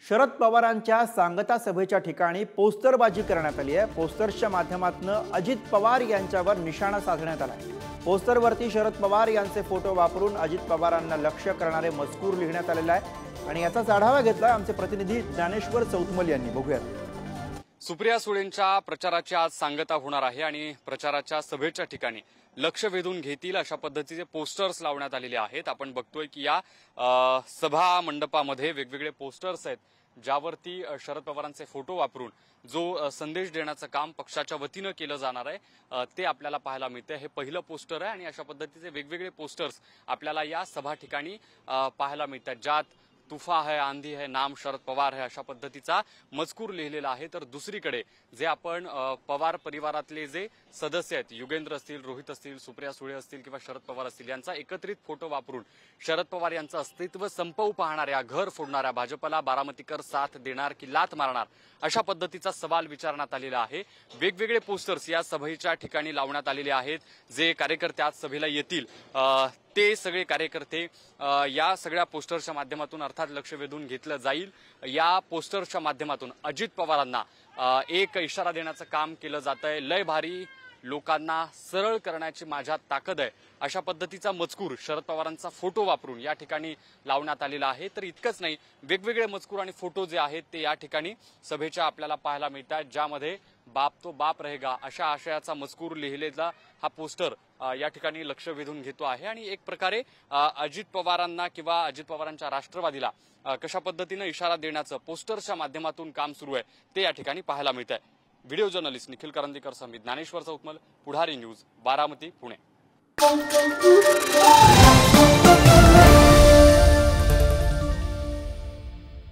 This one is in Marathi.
शरद पवारांच्या सांगता सभेच्या ठिकाणी पोस्टरबाजी करण्यात आली आहे। पोस्टर्सच्या माध्यमातून अजित पवार यांच्यावर निशाणा साधण्यात आला आहे। पोस्टरवरती शरद पवार यांचे फोटो वापरून अजित पवारांना लक्ष्य करणारे मजकूर लिहिण्यात आलेला आहे आणि याचाच आढावा घेतला आमचे प्रतिनिधी ज्ञानेश्वर चौतमल यांनी। बघूयात। सुप्रिया सुळेंच्या प्रचाराची आज सांगता होणार आहे आणि प्रचाराच्या सभेच्या ठिकाणी लक्ष वेधून घेतील अशा पद्धतीचे पोस्टर्स लावण्यात आलेले आहेत। आपण बघतोय की या सभा मंडपामध्ये वेगवेगळे पोस्टर्स आहेत ज्यावरती शरद पवारांचे फोटो वापरून जो संदेश देण्याचं काम पक्षाच्या वतीनं केलं जाणार आहे ते आपल्याला पाहायला मिळते। हे पहिलं पोस्टर आहे आणि अशा पद्धतीचे वेगवेगळे पोस्टर्स आपल्याला या सभा ठिकाणी पाहायला मिळतात ज्यात तूफा है, आंधी है, नाम शरद पवार है अशा पद्धतीचा मजकूर लिहिलेला आहे। तर दुसरीकडे जे आपण पवार परिवारातले जे सदस्य आहेत, युगेंद्र असतील, रोहित असतील, सुप्रिया सुळे असतील किंवा शरद पवार असतील यांचा एकत्रित फोटो वापरून शरद पवार यांचं अस्तित्व संपवू पाहणाऱ्या, घर फोडणाऱ्या भाजपला बारामतीकर साथ देणार की लात मारणार अशा पद्धतीचा सवाल विचारण्यात आलेला आहे। वेगवेगळे पोस्टर्स या सभेच्या ठिकाणी लावण्यात आलेले आहेत। जे कार्यकर्ते आज सभेला येतील ते सगळे कार्यकर्ते या सगळ्या पोस्टर्सच्या माध्यमातून अर्थात लक्ष वेधून घेतलं जाईल। या पोस्टर्सच्या माध्यमातून अजित पवारांना एक इशारा देण्याचं काम केलं जातंय। लय भारी लोकांना सरळ करण्याची माझ्यात ताकद आहे अशा पद्धतीचा मजकूर शरद पवारांचा फोटो वापरून या ठिकाणी लावण्यात आलेला आहे। तर इतकंच नाही, वेगवेगळे मजकूर आणि फोटो जे आहेत ते या ठिकाणी सभेच्या आपल्याला पाहायला मिळतात ज्यामध्ये बाप तो बाप रहेगा अशा आशयाचा मजकूर लिहिलेला हा पोस्टर या ठिकाणी लक्ष वेधून घेतो आहे। आणि एक प्रकारे अजित पवारांना किंवा अजित पवारांच्या राष्ट्रवादीला कशा पद्धतीने इशारा देण्याचं पोस्टरच्या माध्यमातून काम सुरू आहे ते या ठिकाणी पाहायला मिळत आहे। व्हिडिओ जर्नलिस्ट निखिल करंदीकर समित ज्ञानेश्वर चौतमल, पुढारी न्यूज, बारामती, पुणे।